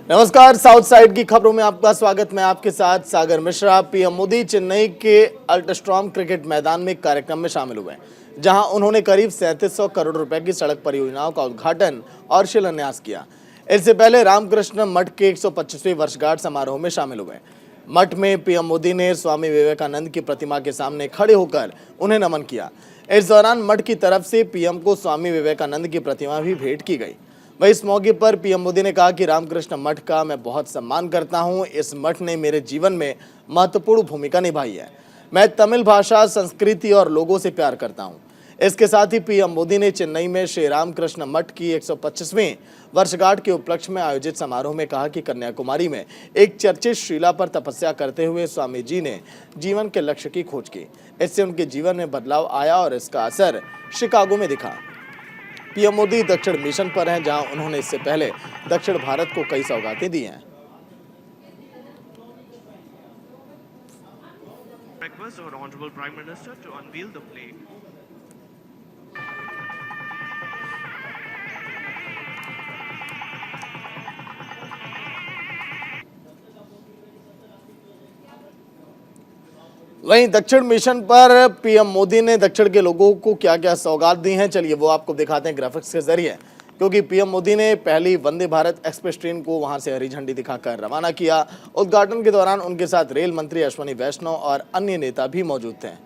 नमस्कार, south side की खबरों में आपका स्वागत। मैं आपके साथ सागर मिश्रा। पीएम मोदी चेन्नई के अल्ट्रास्ट्रॉम क्रिकेट मैदान में एक कार्यक्रम में शामिल हुए, जहां उन्होंने करीब 3700 करोड़ रुपए की सड़क परियोजनाओं का उद्घाटन और शिलान्यास किया। इससे पहले रामकृष्ण मठ के 125वीं वर्षगांठ समारोह में शामिल हुए। मठ में पीएम मोदी ने स्वामी विवेकानंद की प्रतिमा के सामने खड़े होकर उन्हें नमन किया। इस दौरान मठ की तरफ से पीएम को स्वामी विवेकानंद की प्रतिमा भी भेंट की गई। वहीं इस मौके पर पीएम मोदी ने कहा कि रामकृष्ण मठ का मैं बहुत सम्मान करता हूं। इस मठ ने मेरे जीवन में महत्वपूर्ण भूमिका निभाई है। मैं तमिल भाषा, संस्कृति और लोगों से प्यार करता हूं। इसके साथ ही पीएम मोदी ने चेन्नई में श्री रामकृष्ण मठ की 125वीं वर्षगांठ के उपलक्ष्य में आयोजित समारोह में कहा कि कन्याकुमारी में एक चर्चित शिला पर तपस्या करते हुए स्वामी जी ने जीवन के लक्ष्य की खोज की। इससे उनके जीवन में बदलाव आया और इसका असर शिकागो में दिखा। पीएम मोदी दक्षिण मिशन पर हैं, जहां उन्होंने इससे पहले दक्षिण भारत को कई सौगातें दी हैं। Request our Honorable Prime Minister to unveil the flag. वहीं दक्षिण मिशन पर पीएम मोदी ने दक्षिण के लोगों को क्या क्या सौगात दी हैं, चलिए वो आपको दिखाते हैं ग्राफिक्स के जरिए। क्योंकि पीएम मोदी ने पहली वंदे भारत एक्सप्रेस ट्रेन को वहां से हरी झंडी दिखाकर रवाना किया। उद्घाटन के दौरान उनके साथ रेल मंत्री अश्विनी वैष्णव और अन्य नेता भी मौजूद थे।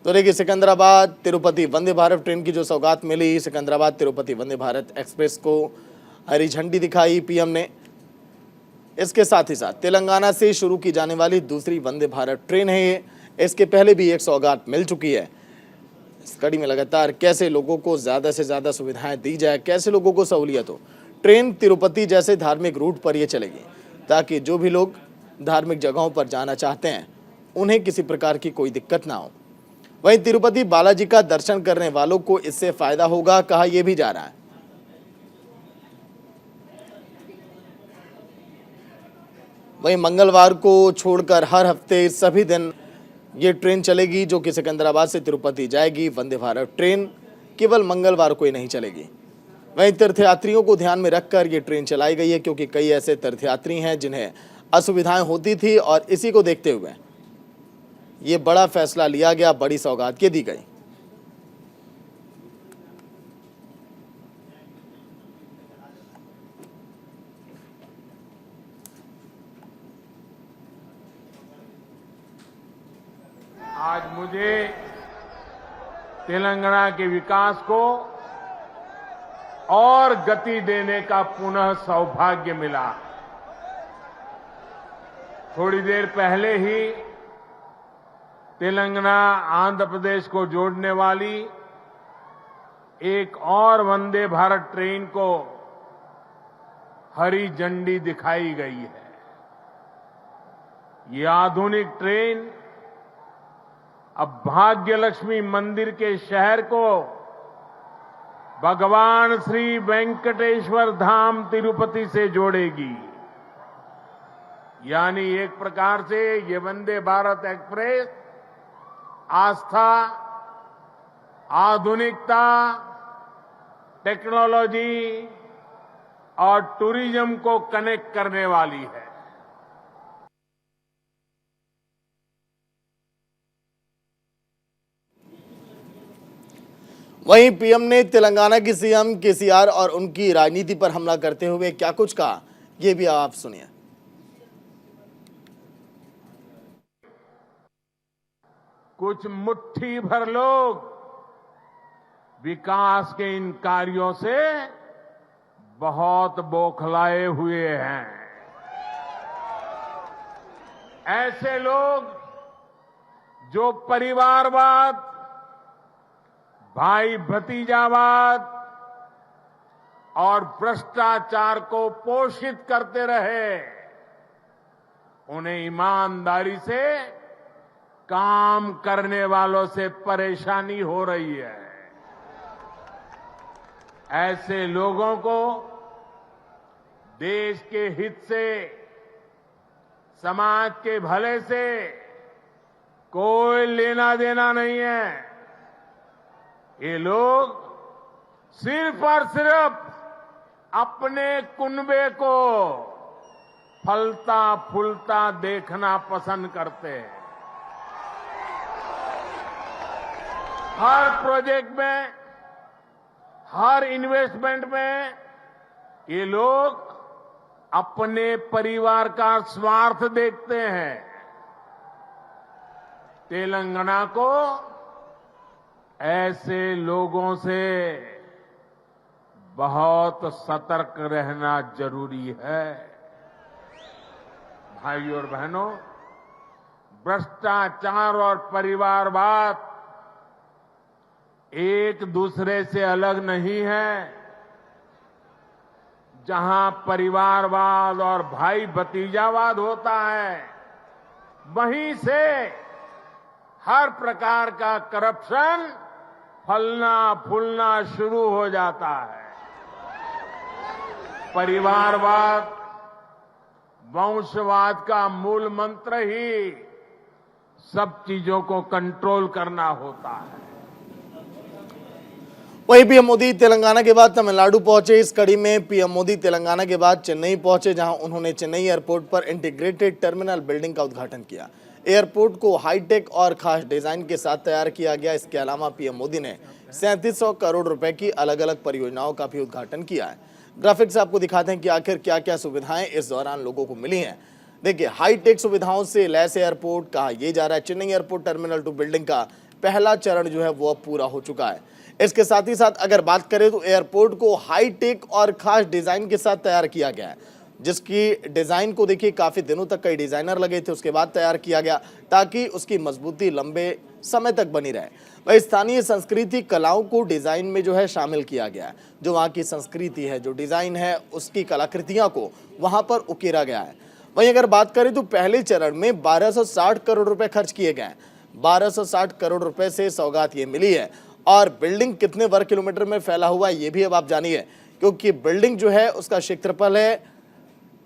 तो देखिए, सिकंदराबाद तिरुपति वंदे भारत ट्रेन की जो सौगात मिली, सिकंदराबाद तिरुपति वंदे भारत एक्सप्रेस को हरी झंडी दिखाई पीएम ने। इसके साथ ही साथ तेलंगाना से शुरू की जाने वाली दूसरी वंदे भारत ट्रेन है ये। इसके पहले भी एक सौगात मिल चुकी है। इस कड़ी में लगातार कैसे लोगों को ज़्यादा से ज़्यादा सुविधाएं दी जाए, कैसे लोगों को सहूलियत हो। ट्रेन तिरुपति जैसे धार्मिक रूट पर ये चलेगी, ताकि जो भी लोग धार्मिक जगहों पर जाना चाहते हैं उन्हें किसी प्रकार की कोई दिक्कत ना हो। वहीं तिरुपति बालाजी का दर्शन करने वालों को इससे फायदा होगा, कहा यह भी जा रहा है। वहीं मंगलवार को छोड़कर हर हफ्ते सभी दिन ये ट्रेन चलेगी, जो कि सिकंदराबाद से तिरुपति जाएगी। वंदे भारत ट्रेन केवल मंगलवार को ही नहीं चलेगी। वहीं तीर्थयात्रियों को ध्यान में रखकर ये ट्रेन चलाई गई है, क्योंकि कई ऐसे तीर्थयात्री हैं जिन्हें असुविधाएं होती थी और इसी को देखते हुए ये बड़ा फैसला लिया गया, बड़ी सौगात ये दी गई। आज मुझे तेलंगाना के विकास को और गति देने का पुनः सौभाग्य मिला। थोड़ी देर पहले ही तेलंगाना आंध्र प्रदेश को जोड़ने वाली एक और वंदे भारत ट्रेन को हरी झंडी दिखाई गई है। ये आधुनिक ट्रेन अब भाग्यलक्ष्मी मंदिर के शहर को भगवान श्री वेंकटेश्वर धाम तिरुपति से जोड़ेगी। यानी एक प्रकार से ये वंदे भारत एक्सप्रेस आस्था, आधुनिकता, टेक्नोलॉजी और टूरिज्म को कनेक्ट करने वाली है। वहीं पीएम ने तेलंगाना की सीएम केसीआर और उनकी राजनीति पर हमला करते हुए क्या कुछ कहा, ये भी आप सुनिए। कुछ मुट्ठी भर लोग विकास के इन कार्यों से बहुत बौखलाए हुए हैं। ऐसे लोग जो परिवारवाद, भाई भतीजावाद और भ्रष्टाचार को पोषित करते रहे, उन्हें ईमानदारी से काम करने वालों से परेशानी हो रही है। ऐसे लोगों को देश के हित से, समाज के भले से कोई लेना देना नहीं है। ये लोग सिर्फ और सिर्फ अपने कुनबे को फलता फूलता देखना पसंद करते हैं। हर प्रोजेक्ट में, हर इन्वेस्टमेंट में ये लोग अपने परिवार का स्वार्थ देखते हैं। तेलंगाना को ऐसे लोगों से बहुत सतर्क रहना जरूरी है। भाइयों और बहनों, भ्रष्टाचार और परिवारवाद एक दूसरे से अलग नहीं है। जहां परिवारवाद और भाई भतीजावाद होता है, वहीं से हर प्रकार का करप्शन फलना फूलना शुरू हो जाता है। परिवारवाद, वंशवाद का मूल मंत्र ही सब चीजों को कंट्रोल करना होता है। वहीं पीएम मोदी तेलंगाना के बाद तमिलनाडु पहुंचे। इस कड़ी में पीएम मोदी तेलंगाना के बाद चेन्नई पहुंचे, जहां उन्होंने चेन्नई एयरपोर्ट पर इंटीग्रेटेड टर्मिनल बिल्डिंग का उद्घाटन किया। एयरपोर्ट को हाईटेक और खास डिजाइन के साथ तैयार किया गया। इसके अलावा पीएम मोदी ने 3700 करोड़ रुपए की अलग अलग परियोजनाओं का भी उद्घाटन किया है। ग्राफिक्स से आपको दिखाते हैं कि आखिर क्या क्या सुविधाएं इस दौरान लोगों को मिली हैं। देखिए, हाईटेक सुविधाओं से लैस एयरपोर्ट कहा यह जा रहा है। चेन्नई एयरपोर्ट टर्मिनल 2 बिल्डिंग का पहला चरण जो है वो अब पूरा हो चुका है। इसके साथ ही साथ अगर बात करें तो एयरपोर्ट को हाईटेक और खास डिजाइन के साथ तैयार किया गया है, जिसकी डिजाइन को देखिए काफी दिनों तक कई डिजाइनर लगे थे, उसके बाद तैयार किया गया ताकि उसकी मजबूती लंबे समय तक बनी रहे। वही स्थानीय संस्कृति कलाओं को डिजाइन में जो है शामिल किया गया है। जो वहाँ की संस्कृति है, जो डिजाइन है, उसकी कलाकृतियां को वहां पर उकेरा गया है। वहीं अगर बात करें तो पहले चरण में 1260 करोड़ रुपए खर्च किए गए। 1260 करोड़ रुपए से सौगात ये मिली है। और बिल्डिंग कितने वर्ग किलोमीटर में फैला हुआ है ये भी अब आप जानिए, क्योंकि बिल्डिंग जो है उसका क्षेत्रफल है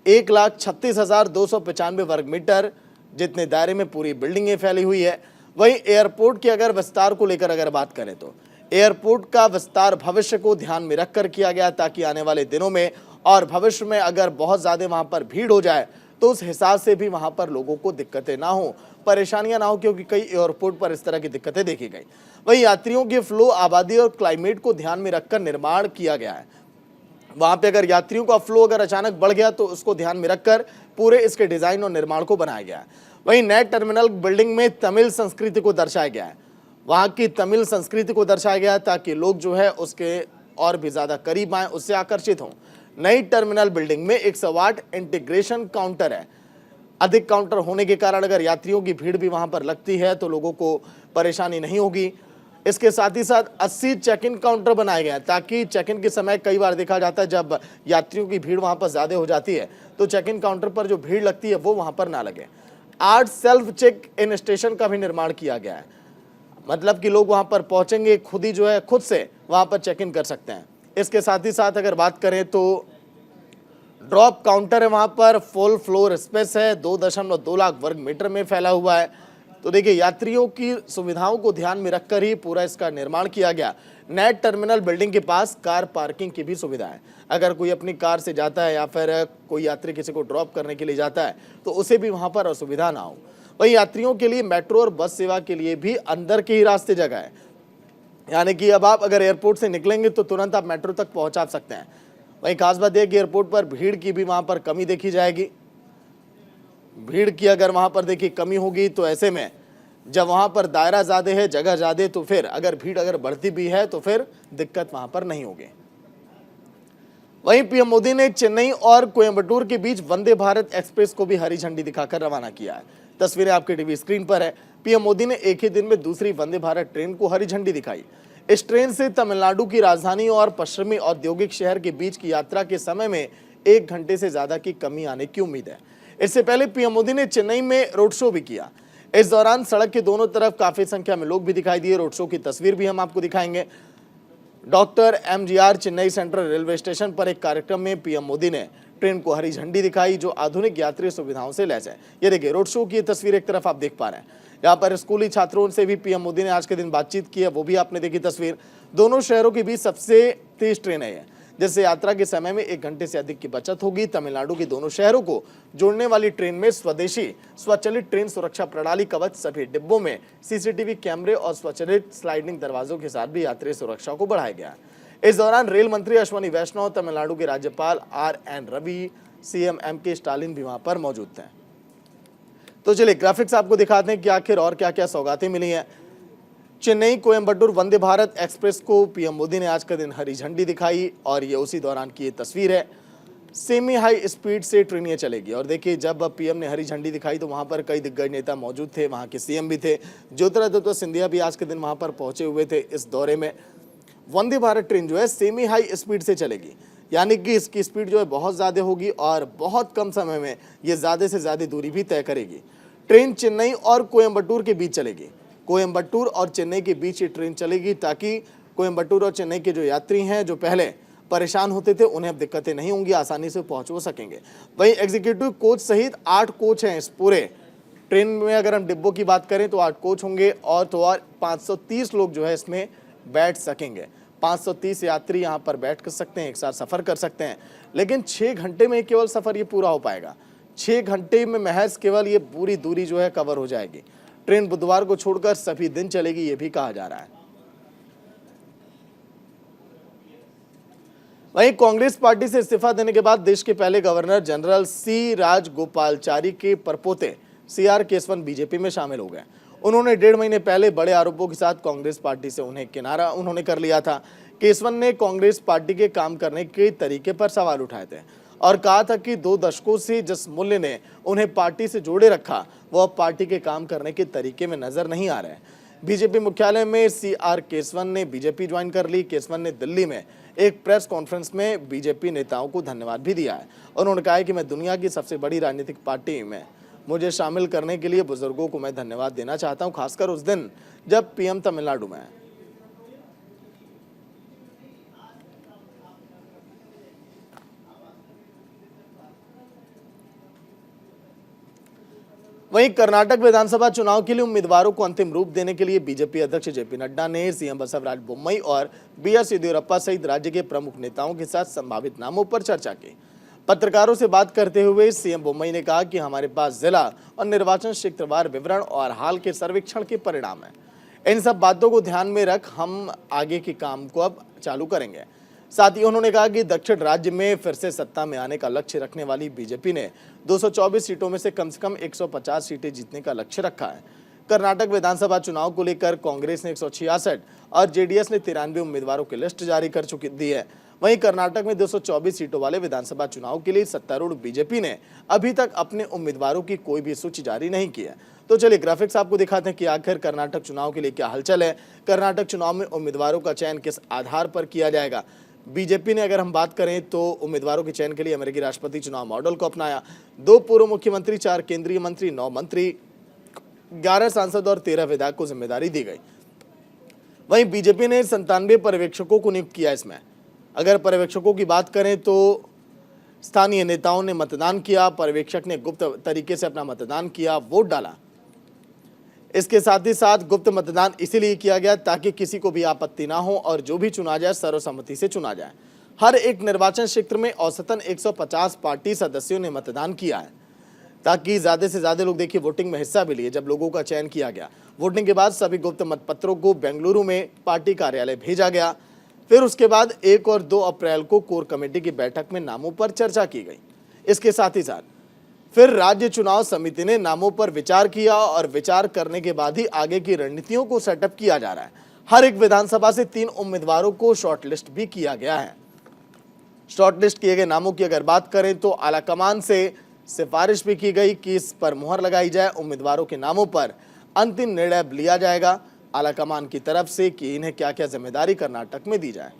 1,36,295 वर्ग मीटर, जितने दायरे में पूरी बिल्डिंगें फैली हुई है। वहीं एयरपोर्ट के अगर विस्तार को लेकर अगर बात करें तो एयरपोर्ट का विस्तार भविष्य को ध्यान में रखकर किया गया, ताकि आने वाले दिनों में और भविष्य में अगर बहुत ज्यादा वहां पर भीड़ हो जाए तो उस हिसाब से भी वहां पर लोगों को दिक्कतें ना हो, परेशानियां ना हो, क्योंकि कई एयरपोर्ट पर इस तरह की दिक्कतें देखी गई। वहीं यात्रियों के फ्लो, आबादी और क्लाइमेट को ध्यान में रखकर निर्माण किया गया है। वहां पे अगर यात्रियों का फ्लो अगर अचानक बढ़ गया तो उसको ध्यान में रखकर पूरे इसके डिजाइन और निर्माण को बनाया गया है। वहीं नए टर्मिनल बिल्डिंग में तमिल संस्कृति को दर्शाया गया है। वहां की तमिल संस्कृति को दर्शाया गया है ताकि लोग जो है उसके और भी ज्यादा करीब आए, उससे आकर्षित हों। नई टर्मिनल बिल्डिंग में 108 इंटीग्रेशन काउंटर है। अधिक काउंटर होने के कारण अगर यात्रियों की भीड़ भी वहां पर लगती है तो लोगों को परेशानी नहीं होगी। इसके साथ ही साथ 80 चेक इन काउंटर बनाए गए हैं, ताकि चेक इन के समय कई बार देखा जाता है जब यात्रियों की भीड़ वहां पर ज्यादा हो जाती है तो चेक इन काउंटर पर जो भीड़ लगती है वो वहां पर ना लगे। 8 सेल्फ चेक इन स्टेशन का भी निर्माण किया गया है, मतलब कि लोग वहां पर पहुंचेंगे खुद ही जो है खुद से वहां पर चेक इन कर सकते हैं। इसके साथ ही साथ अगर बात करें तो ड्रॉप काउंटर है, वहां पर फुल फ्लोर स्पेस है, 2.2 लाख वर्ग मीटर में फैला हुआ है। तो देखिए, यात्रियों की सुविधाओं को ध्यान में रखकर ही पूरा इसका निर्माण किया गया। नए टर्मिनल बिल्डिंग के पास कार पार्किंग की भी सुविधा है। अगर कोई अपनी कार से जाता है या फिर कोई यात्री किसी को ड्रॉप करने के लिए जाता है तो उसे भी वहां पर असुविधा ना हो। वहीं यात्रियों के लिए मेट्रो और बस सेवा के लिए भी अंदर के ही रास्ते जगह है, यानी कि अब आप अगर एयरपोर्ट से निकलेंगे तो तुरंत आप मेट्रो तक पहुंचा सकते हैं। वहीं खास बात यह कि एयरपोर्ट पर भीड़ की भी वहां पर कमी देखी जाएगी। भीड़ की अगर वहां पर देखिए कमी होगी तो ऐसे में जब वहां पर दायरा ज्यादा है, जगह ज्यादा, तो फिर अगर भीड़ अगर बढ़ती भी है तो फिर दिक्कत वहां पर नहीं होगी। वहीं पीएम मोदी ने चेन्नई और कोयंबटूर के बीच वंदे भारत एक्सप्रेस को भी हरी झंडी दिखाकर रवाना किया है। तस्वीरें आपके टीवी स्क्रीन पर है। पीएम मोदी ने एक ही दिन में दूसरी वंदे भारत ट्रेन को हरी झंडी दिखाई। इस ट्रेन से तमिलनाडु की राजधानी और पश्चिमी औद्योगिक शहर के बीच की यात्रा के समय में 1 घंटे से ज्यादा की कमी आने की उम्मीद है। इससे पहले पीएम मोदी ने चेन्नई में रोड शो भी किया। इस दौरान सड़क के दोनों तरफ काफी संख्या में लोग भी दिखाई दिए। रोड शो की तस्वीर भी हम आपको दिखाएंगे। Doctor MGR Chennai central railway station पर एक कार्यक्रम में पीएम मोदी ने ट्रेन को हरी झंडी दिखाई जो आधुनिक यात्री सुविधाओं से लैस है। ये देखिए रोड शो की ये तस्वीर एक तरफ आप देख पा रहे हैं। यहाँ पर स्कूली छात्रों से भी पीएम मोदी ने आज के दिन बातचीत की है, वो भी आपने देखी तस्वीर। दोनों शहरों के बीच सबसे तेज ट्रेन है, जिससे यात्रा के समय में 1 घंटे से अधिक की बचत होगी। तमिलनाडु के दोनों शहरों को जोड़ने वाली ट्रेन में स्वदेशी स्वचालित ट्रेन सुरक्षा प्रणाली कवच, सभी डिब्बों में सीसीटीवी कैमरे और स्वचालित स्लाइडिंग दरवाजों के साथ भी यात्री सुरक्षा को बढ़ाया गया है। इस दौरान रेल मंत्री अश्वनी वैष्णव, तमिलनाडु के राज्यपाल RN Ravi, CM MK Stalin भी वहां पर मौजूद थे। तो चलिए ग्राफिक्स आपको दिखाते हैं कि आखिर और क्या क्या सौगातें मिली हैं। चेन्नई कोयम्बटूर वंदे भारत एक्सप्रेस को पीएम मोदी ने आज का दिन हरी झंडी दिखाई और ये उसी दौरान की ये तस्वीर है। सेमी हाई स्पीड से ट्रेन ये चलेगी और देखिए जब पीएम ने हरी झंडी दिखाई तो वहां पर कई दिग्गज नेता मौजूद थे, वहां के CM भी थे। ज्योतिरादित्य सिंधिया भी आज के दिन वहां पर पहुंचे हुए थे इस दौरे में। वंदे भारत ट्रेन जो है सेमी हाई स्पीड से चलेगी, यानी कि इसकी स्पीड जो है बहुत ज़्यादा होगी और बहुत कम समय में ये ज़्यादा से ज़्यादा दूरी भी तय करेगी। ट्रेन चेन्नई और कोयम्बटूर के बीच चलेगी। कोयम्बटूर और चेन्नई के बीच ये ट्रेन चलेगी ताकि कोयम्बटूर और चेन्नई के जो यात्री हैं जो पहले परेशान होते थे उन्हें अब दिक्कतें नहीं होंगी, आसानी से पहुँच सकेंगे। वहीं एग्जीक्यूटिव कोच सहित 8 कोच हैं इस पूरे ट्रेन में। अगर हम डिब्बों की बात करें तो 8 कोच होंगे और 530 लोग जो है इसमें बैठ सकेंगे। 530 यात्री यहाँ पर बैठ कर सकते हैं, एक साथ सफ़र कर सकते हैं। लेकिन 6 घंटे में केवल सफ़र ये पूरा हो पाएगा। 6 घंटे में महज केवल ये पूरी दूरी जो है कवर हो जाएगी। ट्रेन बुधवार को छोड़कर सभी दिन चलेगी, ये भी कहा जा रहा है। वहीं कांग्रेस पार्टी से इस्तीफा देने के बाद देश के पहले गवर्नर जनरल C राजगोपालाचारी के परपोते CR केसवन बीजेपी में शामिल हो गए। उन्होंने 1.5 महीने पहले बड़े आरोपों के साथ कांग्रेस पार्टी से उन्हें किनारा कर लिया था। केसवन ने कांग्रेस पार्टी के काम करने के तरीके पर सवाल उठाए थे और कहा था कि 2 दशकों से जिस मूल्य ने उन्हें पार्टी से जोड़े रखा वो अब पार्टी के काम करने के तरीके में नजर नहीं आ रहे हैं। बीजेपी मुख्यालय में CR केसवन ने बीजेपी ज्वाइन कर ली। केसवन ने दिल्ली में एक प्रेस कॉन्फ्रेंस में बीजेपी नेताओं को धन्यवाद भी दिया है। उन्होंने कहा कि मैं दुनिया की सबसे बड़ी राजनीतिक पार्टी में मुझे शामिल करने के लिए बुजुर्गों को मैं धन्यवाद देना चाहता हूं, खासकर उस दिन जब पीएम तमिलनाडु में है। वहीं कर्नाटक विधानसभा चुनाव के लिए उम्मीदवारों को अंतिम रूप देने के लिए बीजेपी अध्यक्ष JP नड्डा ने CM बसवराज बोम्मई और BS येदियुरप्पा सहित राज्य के प्रमुख नेताओं के साथ संभावित नामों पर चर्चा की। पत्रकारों से बात करते हुए CM बोम्मई ने कहा कि हमारे पास जिला और निर्वाचन क्षेत्रवार विवरण और हाल के सर्वेक्षण के परिणाम हैं। इन सब बातों को ध्यान में रख हम आगे के काम को अब चालू करेंगे। साथ ही उन्होंने कहा कि दक्षिण राज्य में फिर से सत्ता में आने का लक्ष्य रखने वाली बीजेपी ने 224 सीटों में से कम 150 सीटें जीतने का लक्ष्य रखा है। कर्नाटक विधानसभा चुनाव को लेकर कांग्रेस ने 166 और JDS ने 93 उम्मीदवारों की लिस्ट जारी कर दी है। वहीं कर्नाटक में 224 सीटों वाले विधानसभा चुनाव के लिए सत्तारूढ़ बीजेपी ने अभी तक अपने उम्मीदवारों की कोई भी सूची जारी नहीं की है। तो चलिए ग्राफिक्स आपको दिखाते हैं कि आखिर कर्नाटक चुनाव के लिए क्या हलचल है। कर्नाटक चुनाव में उम्मीदवारों का चयन किस आधार पर किया जाएगा। बीजेपी ने अगर हम बात करें तो उम्मीदवारों के चयन के लिए अमेरिकी राष्ट्रपति चुनाव मॉडल को अपनाया। 2 पूर्व मुख्यमंत्री, 4 केंद्रीय मंत्री, 9 मंत्री, 11 सांसद और 13 विधायक को जिम्मेदारी दी गई। वहीं बीजेपी ने 97 पर्यवेक्षकों को नियुक्त किया। इसमें अगर पर्यवेक्षकों की बात करें तो स्थानीय नेताओं ने मतदान किया, पर्यवेक्षक ने गुप्त तरीके से अपना मतदान किया, वोट डाला। इसके साथ ही साथ गुप्त मतदान इसीलिए किया गया ताकि किसी को भी आपत्ति ना हो और जो भी चुना जाए सर्वसम्मति से चुना जाए। हर एक निर्वाचन क्षेत्र में औसतन 150 पार्टी सदस्यों ने मतदान किया है ताकि ज्यादा से ज्यादा लोग देखिए वोटिंग में हिस्सा भी लिए। जब लोगों का चयन किया गया, वोटिंग के बाद सभी गुप्त मतपत्रों को बेंगलुरु में पार्टी कार्यालय भेजा गया। फिर उसके बाद 1 और 2 अप्रैल को कोर कमेटी की बैठक में नामों पर चर्चा की गई। इसके साथ ही साथ फिर राज्य चुनाव समिति ने नामों पर विचार किया और विचार करने के बाद ही आगे की रणनीतियों को सेटअप किया जा रहा है। हर एक विधानसभा से 3 उम्मीदवारों को शॉर्टलिस्ट भी किया गया है। शॉर्टलिस्ट किए गए नामों की अगर बात करें तो आलाकमान से सिफारिश भी की गई कि इस पर मुहर लगाई जाए। उम्मीदवारों के नामों पर अंतिम निर्णय लिया जाएगा आलाकमान की तरफ से कि इन्हें क्या क्या जिम्मेदारी कर्नाटक में दी जाए।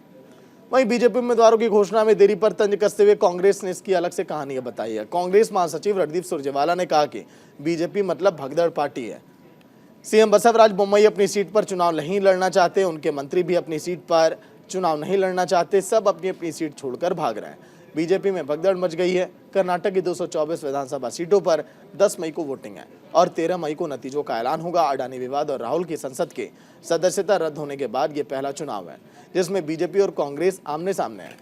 वहीं बीजेपी उम्मीदवारों की घोषणा में देरी पर तंज कसते हुए कांग्रेस ने इसकी अलग से कहानी बताई है। कांग्रेस महासचिव रणदीप सुरजेवाला ने कहा कि बीजेपी मतलब भगदड़ पार्टी है। CM बसवराज बोम्मई अपनी सीट पर चुनाव नहीं लड़ना चाहते, उनके मंत्री भी अपनी सीट पर चुनाव नहीं लड़ना चाहते, सब अपनी अपनी सीट छोड़कर भाग रहे हैं। बीजेपी में भगदड़ मच गई है। कर्नाटक की 224 विधानसभा सीटों पर 10 मई को वोटिंग है और 13 मई को नतीजों का ऐलान होगा। अडानी विवाद और राहुल की संसद के सदस्यता रद्द होने के बाद ये पहला चुनाव है जिसमें बीजेपी और कांग्रेस आमने सामने है।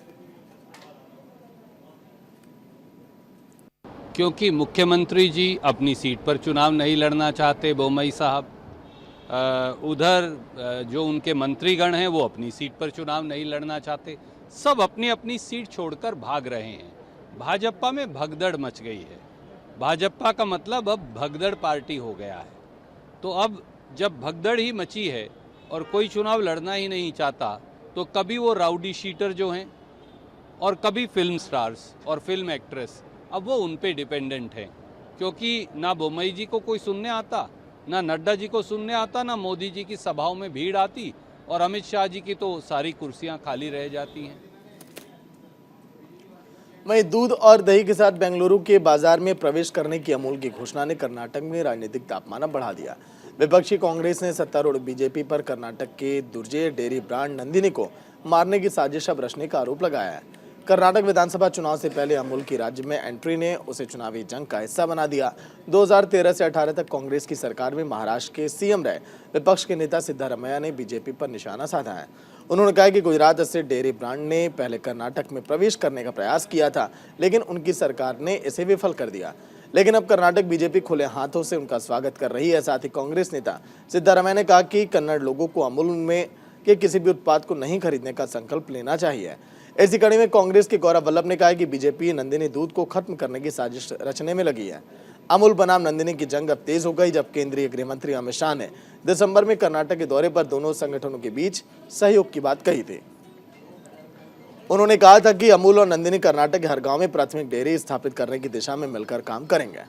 क्योंकि मुख्यमंत्री जी अपनी सीट पर चुनाव नहीं लड़ना चाहते, बोमई साहब, उधर जो उनके मंत्रीगण हैं वो अपनी सीट पर चुनाव नहीं लड़ना चाहते, सब अपनी अपनी सीट छोड़कर भाग रहे हैं। भाजपा में भगदड़ मच गई है। भाजपा का मतलब अब भगदड़ पार्टी हो गया है। तो अब जब भगदड़ ही मची है और कोई चुनाव लड़ना ही नहीं चाहता, तो कभी वो राउडी शीटर जो हैं और कभी फिल्म स्टार्स और फिल्म एक्ट्रेस, अब वो उन पे डिपेंडेंट हैं। क्योंकि ना बोमई जी को कोई सुनने आता, ना नड्डा जी को सुनने आता, ना मोदी जी की सभाओं में भीड़ आती, और अमित शाह जी की तो सारी कुर्सियां खाली रह जाती हैं। वहीं दूध और दही के साथ बेंगलुरु के बाजार में प्रवेश करने की अमूल की घोषणा ने कर्नाटक में राजनीतिक तापमान बढ़ा दिया। विपक्षी कांग्रेस ने सत्तारूढ़ बीजेपी पर कर्नाटक के दुर्जय डेयरी ब्रांड नंदिनी को मारने की साजिश अब रचने का आरोप लगाया है। कर्नाटक विधानसभा चुनाव से पहले अमूल की राज्य में एंट्री ने उसे चुनावी जंग का हिस्सा बना दिया। 2013 से 18 तक कांग्रेस की सरकार में महाराष्ट्र के सीएम रहे विपक्ष के नेता सिद्धारमैया ने बीजेपी पर निशाना साधा है। उन्होंने कहा कि गुजरात स्थित डेयरी ब्रांड ने पहले कर्नाटक में प्रवेश करने का प्रयास किया था, लेकिन उनकी सरकार ने इसे विफल कर दिया। लेकिन अब कर्नाटक बीजेपी खुले हाथों से उनका स्वागत कर रही है। साथ ही कांग्रेस नेता सिद्धारमैया ने कहा कि कन्नड़ लोगों को अमूल में के किसी भी उत्पाद को नहीं खरीदने का संकल्प लेना चाहिए। इसी कड़ी में कांग्रेस के गौरव वल्लभ ने कहा कि बीजेपी नंदिनी दूध को खत्म करने की साजिश रचने में लगी है। अमूल बनाम नंदिनी की जंग अब तेज हो गई जब केंद्रीय गृह मंत्री अमित शाह ने दिसंबर में कर्नाटक के दौरे पर दोनों संगठनों के बीच सहयोग की बात कही थी। उन्होंने कहा था कि अमूल और नंदिनी कर्नाटक के हर गांव में प्राथमिक डेयरी स्थापित करने की दिशा में मिलकर काम करेंगे।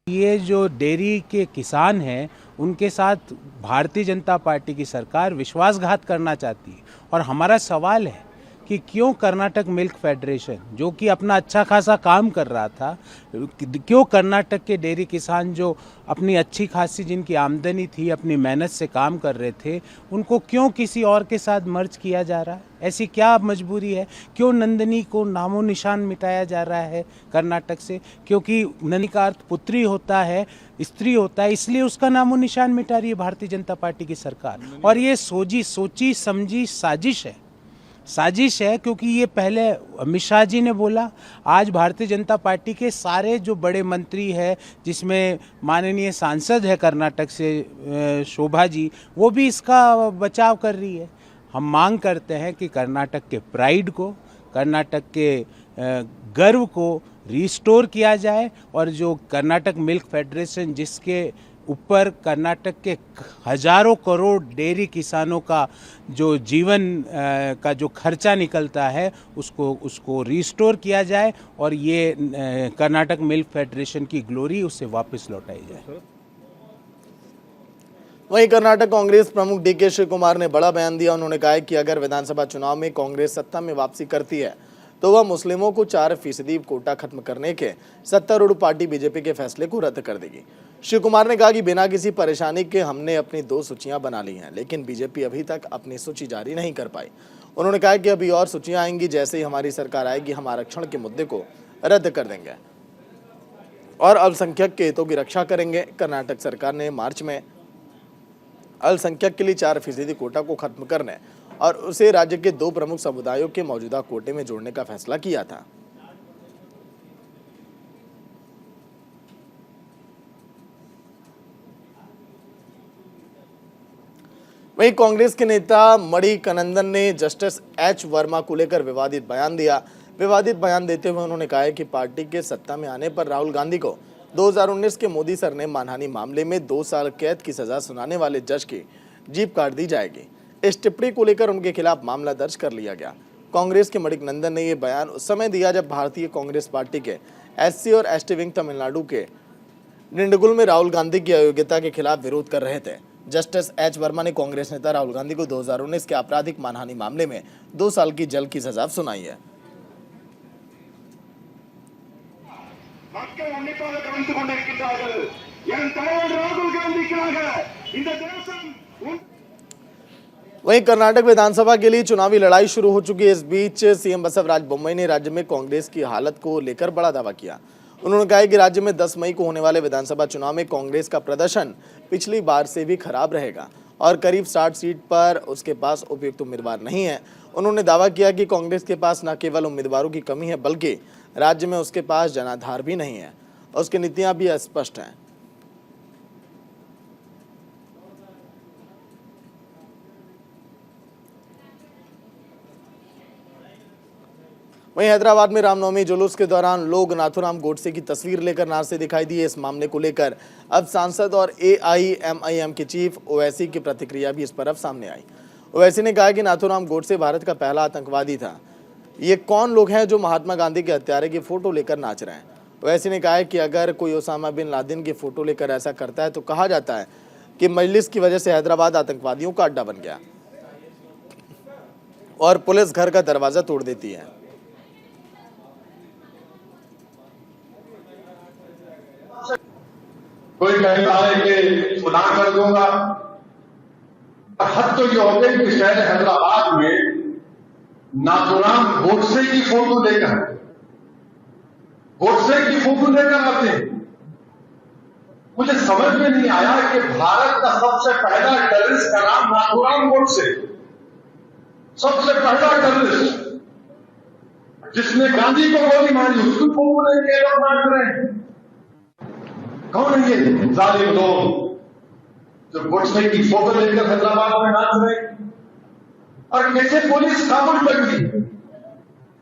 ये जो डेयरी के किसान हैं उनके साथ भारतीय जनता पार्टी की सरकार विश्वासघात करना चाहती है। और हमारा सवाल है कि क्यों कर्नाटक मिल्क फेडरेशन, जो कि अपना अच्छा खासा काम कर रहा था, क्यों कर्नाटक के डेयरी किसान जो अपनी अच्छी खासी जिनकी आमदनी थी, अपनी मेहनत से काम कर रहे थे, उनको क्यों किसी और के साथ मर्ज किया जा रहा है? ऐसी क्या मजबूरी है? क्यों नंदिनी को नामो निशान मिटाया जा रहा है कर्नाटक से? क्योंकि नंदिनी का अर्थ पुत्री होता है, स्त्री होता है, इसलिए उसका नामो निशान मिटा रही है भारतीय जनता पार्टी की सरकार। और ये सोची समझी साजिश है, क्योंकि ये पहले अमित शाह जी ने बोला, आज भारतीय जनता पार्टी के सारे जो बड़े मंत्री हैं, जिसमें माननीय सांसद है कर्नाटक से शोभा जी, वो भी इसका बचाव कर रही है। हम मांग करते हैं कि कर्नाटक के प्राइड को, कर्नाटक के गर्व को रिस्टोर किया जाए और जो कर्नाटक मिल्क फेडरेशन जिसके ऊपर कर्नाटक के हजारों करोड़ डेयरी किसानों का जो जीवन का जो खर्चा निकलता है उसको रिस्टोर किया जाए और ये कर्नाटक मिल्क फेडरेशन की ग्लोरी उससे वापस लौटाई जाए। वहीं कर्नाटक कांग्रेस प्रमुख डीके शिवकुमार ने बड़ा बयान दिया। उन्होंने कहा कि अगर विधानसभा चुनाव में कांग्रेस सत्ता में वापसी करती है तो वह मुस्लिमों को 4% कोटा खत्म करने के सत्तारूढ़ पार्टी बीजेपी के फैसले को रद्द कर देगी। शिवकुमार ने कहा कि बिना किसी परेशानी के हमने अपनी 2 सूचियां बना ली हैं, लेकिन बीजेपी अभी तक अपनी सूची जारी नहीं कर पाई। उन्होंने कहा कि अभी और सूचियां आएंगी, जैसे ही हमारी सरकार आएगी हम आरक्षण के मुद्दे को रद्द कर देंगे और अल्पसंख्यक के हितों की रक्षा करेंगे। कर्नाटक सरकार ने मार्च में अल्पसंख्यक के लिए 4% कोटा को खत्म करने और उसे राज्य के 2 प्रमुख समुदायों के मौजूदा कोटे में जोड़ने का फैसला किया था। वहीं कांग्रेस के नेता मणिकनंदन ने जस्टिस एच वर्मा को लेकर विवादित बयान दिया। विवादित बयान देते हुए उन्होंने कहा कि पार्टी के सत्ता में आने पर राहुल गांधी को 2019 के मोदी सरनेम मानहानि मामले में 2 साल कैद की सजा सुनाने वाले जज की जीप काट दी जाएगी। इस टिप्पणी को लेकर उनके खिलाफ मामला दर्ज कर लिया गया। कांग्रेस के मणिकनंदन ने यह बयान उस समय दिया जब भारतीय कांग्रेस पार्टी के एससी और एसटी विंग तमिलनाडु के निंडगुल में राहुल गांधी की अयोग्यता के खिलाफ विरोध कर रहे थे। जस्टिस एच वर्मा ने कांग्रेस नेता राहुल गांधी को 2019 के आपराधिक मानहानि मामले में 2 साल की जेल की सजा सुनाई है। वहीं कर्नाटक विधानसभा के लिए चुनावी लड़ाई शुरू हो चुकी है। इस बीच सीएम बसवराज बोम्मई ने राज्य में कांग्रेस की हालत को लेकर बड़ा दावा किया। उन्होंने कहा कि राज्य में 10 मई को होने वाले विधानसभा चुनाव में कांग्रेस का प्रदर्शन पिछली बार से भी खराब रहेगा और करीब 60 सीट पर उसके पास उपयुक्त उम्मीदवार नहीं है। उन्होंने दावा किया कि कांग्रेस के पास न केवल उम्मीदवारों की कमी है बल्कि राज्य में उसके पास जनाधार भी नहीं है। उसकी नीतियां भी अस्पष्ट हैं। वहीं हैदराबाद में रामनवमी जुलूस के दौरान लोग नाथूराम गोडसे की तस्वीर लेकर नाचते दिखाई दिए। इस मामले को लेकर अब सांसद और एआईएमआईएम के चीफ ओवैसी की प्रतिक्रिया भी इस पर अब सामने आई। ओवैसी ने कहा कि नाथूराम गोडसे भारत का पहला आतंकवादी था। ये कौन लोग हैं जो महात्मा गांधी के हत्यारे की फोटो लेकर नाच रहे हैं। ओवैसी ने कहा है कि अगर कोई ओसामा बिन लादेन की फोटो लेकर ऐसा करता है तो कहा जाता है कि मजलिस की वजह से हैदराबाद आतंकवादियों का अड्डा बन गया और पुलिस घर का दरवाजा तोड़ देती है। कोई कहता है कि सुधार कर दूंगा। हद तो ये हो गई कि शहर हैदराबाद में नाथूराम गोडसे की फोटो लेकर आते हैं। मुझे समझ में नहीं आया कि भारत का सबसे पहला टेररिस्ट का नाम नाथूराम गोडसे, सबसे पहला टेररिस्ट जिसने गांधी को गोली मारी, उसकी फोटो लेके लोग नाच रहे हैं। कौन है ये जालिम लोग जो गोडसे की फोटो लेकर हैदराबाद में नाच रहे हैं? और कैसे पुलिस काबुल कर दी?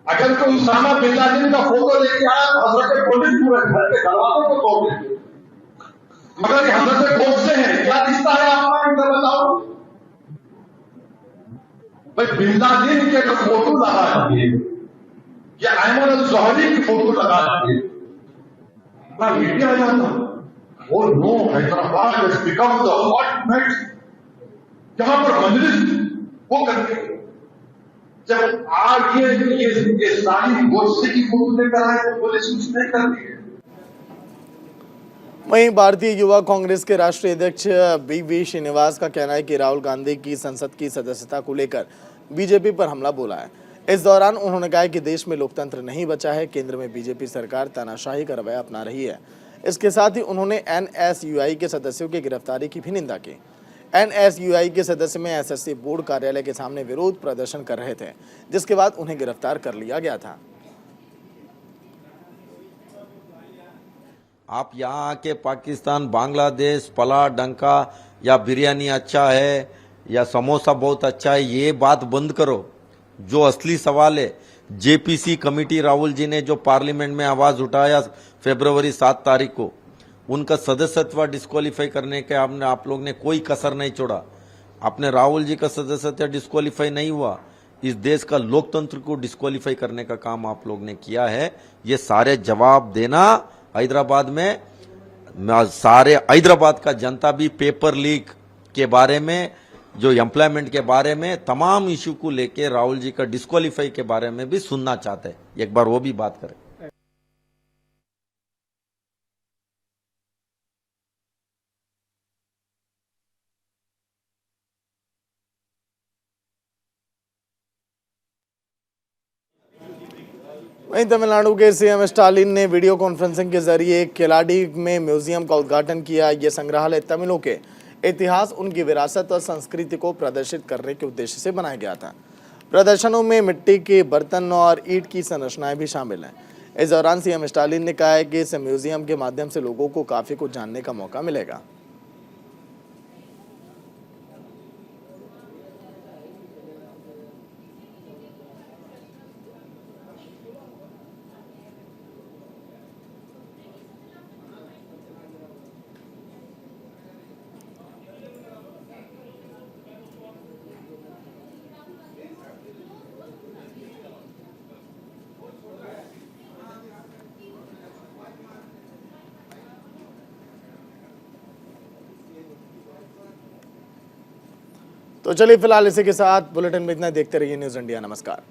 अगर कोई उसामा बिन लादेन का फोटो लेके आया तो हजरत पुलिस पूरे घर के दरवाजों को तोड़ देती। मगर ये हजरत गोडसे हैं, क्या रिश्ता है आपका इनका बताओ? भाई बिन लादेन के अगर फोटो लगा दिए या अहमद अल-जौहरी की फोटो लगा दिए, मीडिया आ जाता। Oh no, Hyderabad has become the hotbed जहां पर मजलिस वो करते हैं। जब आज ये सारी गोडसे की फोटो लेकर आए तो पुलिस कुछ नहीं करती है। वहीं भारतीय युवा कांग्रेस के राष्ट्रीय अध्यक्ष बीवी श्रीनिवास का कहना है कि राहुल गांधी की संसद की सदस्यता को लेकर बीजेपी पर हमला बोला है। इस दौरान उन्होंने कहा कि देश में लोकतंत्र नहीं बचा है, केंद्र में बीजेपी सरकार तानाशाही का रवैया अपना रही है। इसके साथ ही उन्होंने एनएसयूआई के सदस्यों की गिरफ्तारी की भी निंदा की। एनएसयूआई के सदस्य में एसएससी बोर्ड कार्यालय के सामने विरोध प्रदर्शन कर रहे थे, जिसके बाद उन्हें गिरफ्तार कर लिया गया था। आप यहाँ आके पाकिस्तान, बांग्लादेश, पला डंका या बिरयानी अच्छा है या समोसा बहुत अच्छा है, ये बात बंद करो। जो असली सवाल है, जेपीसी कमेटी राहुल जी ने जो पार्लियामेंट में आवाज उठाया फरवरी 7 तारीख को, उनका सदस्यत्व डिस्क्वालीफाई करने के आप लोग ने कोई कसर नहीं छोड़ा। आपने राहुल जी का सदस्यत्व डिस्क्वालीफाई नहीं हुआ, इस देश का लोकतंत्र को डिस्क्वालीफाई करने का काम आप लोग ने किया है। ये सारे जवाब देना हैदराबाद में, सारे हैदराबाद का जनता भी पेपर लीक के बारे में, जो एम्प्लॉयमेंट के बारे में, तमाम इश्यू को लेके राहुल जी का डिस्क्वालीफाई के बारे में भी सुनना चाहते हैं। एक बार वो भी बात करें। वहीं तमिलनाडु के सीएम स्टालिन ने वीडियो कॉन्फ्रेंसिंग के जरिए केलाडी में म्यूजियम का उद्घाटन किया। यह संग्रहालय तमिलों के इतिहास, उनकी विरासत और संस्कृति को प्रदर्शित करने के उद्देश्य से बनाया गया था। प्रदर्शनों में मिट्टी के बर्तन और ईंट की संरचनाएं भी शामिल हैं। इस दौरान सीएम स्टालिन ने कहा है कि इस म्यूजियम के माध्यम से लोगों को काफी कुछ जानने का मौका मिलेगा। तो चलिए फिलहाल इसी के साथ बुलेटिन में इतना। देखते रहिए न्यूज़ इंडिया। नमस्कार।